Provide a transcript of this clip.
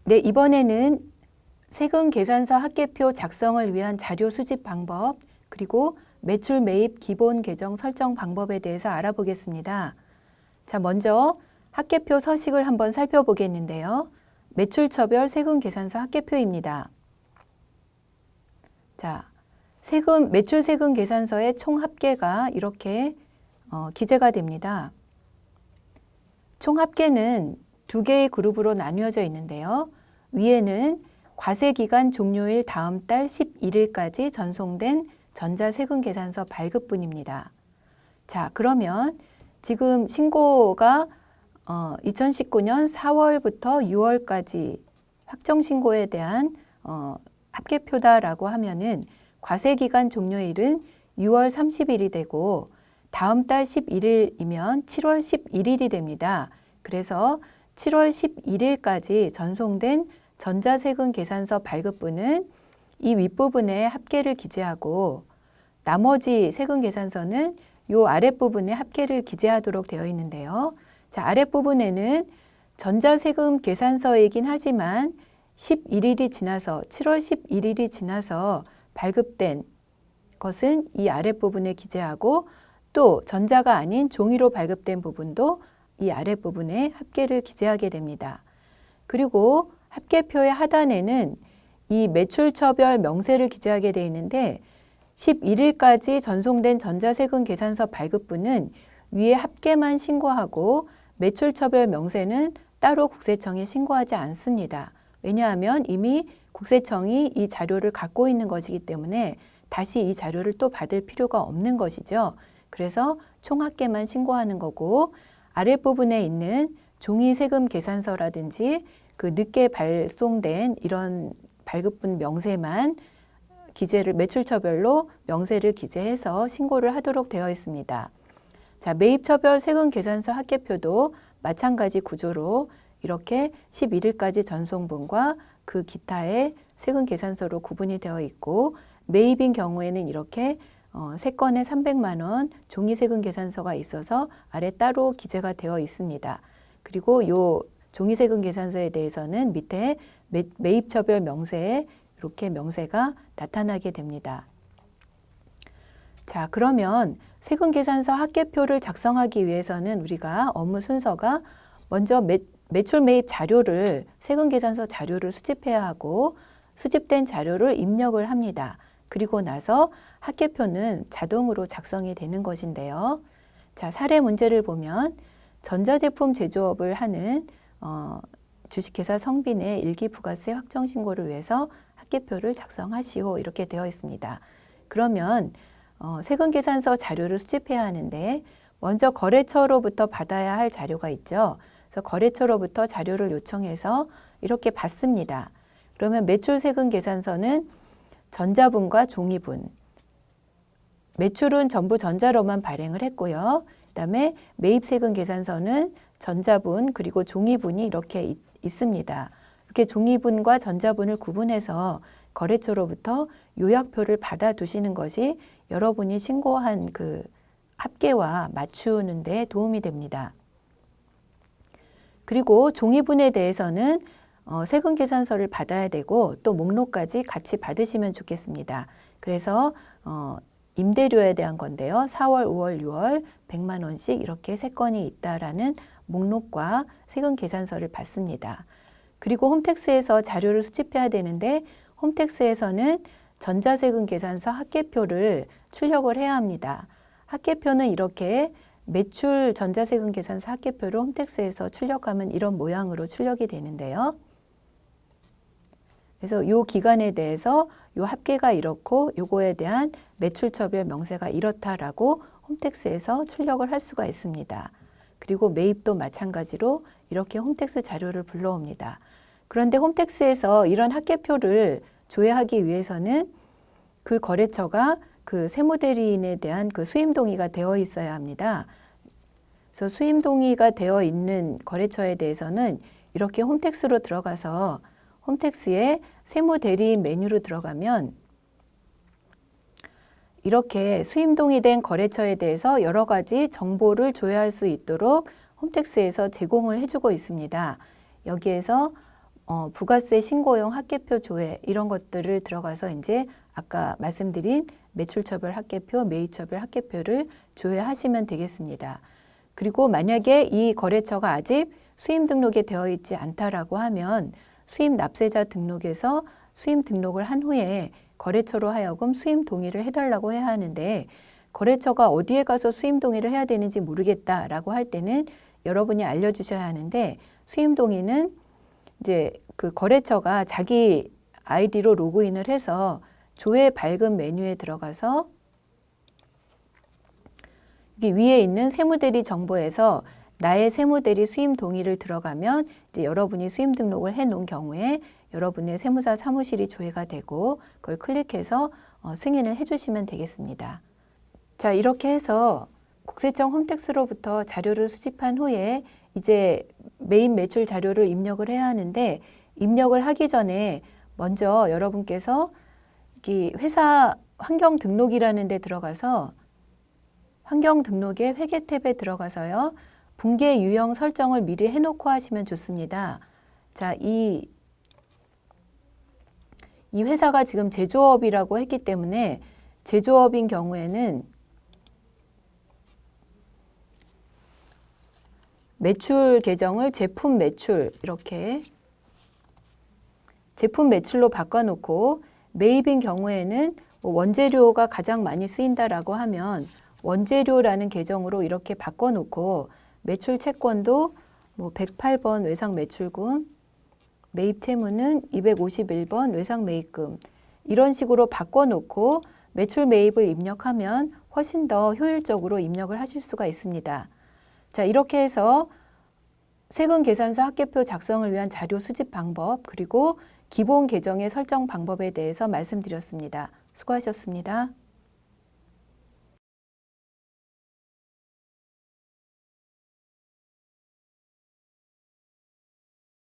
네, 이번에는 세금 계산서 합계표 작성을 위한 자료 수집 방법, 그리고 매출 매입 기본 계정 설정 방법에 대해서 알아보겠습니다. 자, 먼저 합계표 서식을 한번 살펴보겠는데요. 매출처별 세금 계산서 합계표입니다. 자, 매출 세금 계산서의 총 합계가 이렇게 기재가 됩니다. 총 합계는 두 개의 그룹으로 나뉘어져 있는데요. 위에는 과세기간 종료일 다음 달 11일까지 전송된 전자세금 계산서 발급분입니다. 자, 그러면 지금 신고가 2019년 4월부터 6월까지 확정신고에 대한 합계표다라고 하면은 과세기간 종료일은 6월 30일이 되고 다음 달 11일이면 7월 11일이 됩니다. 그래서 7월 11일까지 전송된 전자세금 계산서 발급분은 이 윗부분에 합계를 기재하고 나머지 세금 계산서는 이 아랫부분에 합계를 기재하도록 되어 있는데요. 자, 아랫부분에는 전자세금 계산서이긴 하지만 11일이 지나서 7월 11일이 지나서 발급된 것은 이 아랫부분에 기재하고 또 전자가 아닌 종이로 발급된 부분도 이 아랫부분에 합계를 기재하게 됩니다. 그리고 합계표의 하단에는 이 매출처별 명세를 기재하게 되어 있는데 11일까지 전송된 전자세금 계산서 발급분은 위에 합계만 신고하고 매출처별 명세는 따로 국세청에 신고하지 않습니다. 왜냐하면 이미 국세청이 이 자료를 갖고 있는 것이기 때문에 다시 이 자료를 또 받을 필요가 없는 것이죠. 그래서 총 합계만 신고하는 거고 아랫부분에 있는 종이세금 계산서라든지 그 늦게 발송된 이런 발급분 명세만 매출처별로 명세를 기재해서 신고를 하도록 되어 있습니다. 자, 매입처별 세금 계산서 합계표도 마찬가지 구조로 이렇게 11일까지 전송분과 그 기타의 세금 계산서로 구분이 되어 있고 매입인 경우에는 이렇게 3건에 300만 원 종이세금 계산서가 있어서 아래 따로 기재가 되어 있습니다. 그리고 이 종이세금 계산서에 대해서는 밑에 매입처별 명세에 이렇게 명세가 나타나게 됩니다. 자, 그러면 세금 계산서 합계표를 작성하기 위해서는 우리가 업무 순서가 먼저 매출 매입 자료를 세금 계산서 자료를 수집해야 하고 수집된 자료를 입력을 합니다. 그리고 나서 합계표는 자동으로 작성이 되는 것인데요. 자, 사례 문제를 보면 전자제품 제조업을 하는 주식회사 성빈의 일기부가세 확정신고를 위해서 합계표를 작성하시오 이렇게 되어 있습니다. 그러면 세금계산서 자료를 수집해야 하는데 먼저 거래처로부터 받아야 할 자료가 있죠. 그래서 거래처로부터 자료를 요청해서 이렇게 받습니다. 그러면 매출세금계산서는 전자분과 종이분, 매출은 전부 전자로만 발행을 했고요. 그다음에 매입세금계산서는 전자분 그리고 종이분이 이렇게 있습니다. 이렇게 종이분과 전자분을 구분해서 거래처로부터 요약표를 받아 두시는 것이 여러분이 신고한 그 합계와 맞추는 데 도움이 됩니다. 그리고 종이분에 대해서는 세금 계산서를 받아야 되고 또 목록까지 같이 받으시면 좋겠습니다. 그래서 임대료에 대한 건데요. 4월, 5월, 6월 100만 원씩 이렇게 3건이 있다라는 목록과 세금 계산서를 받습니다. 그리고 홈택스에서 자료를 수집해야 되는데 홈택스에서는 전자세금 계산서 합계표를 출력을 해야 합니다. 합계표는 이렇게 매출 전자세금 계산서 합계표를 홈택스에서 출력하면 이런 모양으로 출력이 되는데요. 그래서 이 기간에 대해서 이 합계가 이렇고 요거에 대한 매출처별 명세가 이렇다라고 홈택스에서 출력을 할 수가 있습니다. 그리고 매입도 마찬가지로 이렇게 홈택스 자료를 불러옵니다. 그런데 홈택스에서 이런 합계표를 조회하기 위해서는 그 거래처가 그 세무대리인에 대한 그 수임 동의가 되어 있어야 합니다. 그래서 수임 동의가 되어 있는 거래처에 대해서는 이렇게 홈택스로 들어가서 홈택스에 세무대리인 메뉴로 들어가면 이렇게 수임 동의된 거래처에 대해서 여러 가지 정보를 조회할 수 있도록 홈택스에서 제공을 해주고 있습니다. 여기에서 부가세 신고용 학계표 조회 이런 것들을 들어가서 이제 아까 말씀드린 매출처별 학계표, 매입처별 학계표를 조회하시면 되겠습니다. 그리고 만약에 이 거래처가 아직 수임 등록에 되어 있지 않다라고 하면 수임 납세자 등록에서 수임 등록을 한 후에 거래처로 하여금 수임 동의를 해달라고 해야 하는데 거래처가 어디에 가서 수임 동의를 해야 되는지 모르겠다라고 할 때는 여러분이 알려주셔야 하는데 수임 동의는 이제 그 거래처가 자기 아이디로 로그인을 해서 조회 발급 메뉴에 들어가서 여기 위에 있는 세무대리 정보에서 나의 세무대리 수임 동의를 들어가면 이제 여러분이 수임 등록을 해 놓은 경우에 여러분의 세무사 사무실이 조회가 되고 그걸 클릭해서 승인을 해주시면 되겠습니다. 자, 이렇게 해서 국세청 홈택스로부터 자료를 수집한 후에 이제 매입 매출 자료를 입력을 해야 하는데 입력을 하기 전에 먼저 여러분께서 이 회사 환경 등록이라는 데 들어가서 환경 등록의 회계 탭에 들어가서요. 분계 유형 설정을 미리 해놓고 하시면 좋습니다. 자, 이 회사가 지금 제조업이라고 했기 때문에 제조업인 경우에는 매출 계정을 제품 매출 이렇게 제품 매출로 바꿔놓고 매입인 경우에는 원재료가 가장 많이 쓰인다라고 하면 원재료라는 계정으로 이렇게 바꿔놓고 매출 채권도 108번 외상 매출금, 매입 채무는 251번 외상 매입금 이런 식으로 바꿔놓고 매출 매입을 입력하면 훨씬 더 효율적으로 입력을 하실 수가 있습니다. 자, 이렇게 해서 세금 계산서 학계표 작성을 위한 자료 수집 방법 그리고 기본 계정의 설정 방법에 대해서 말씀드렸습니다. 수고하셨습니다.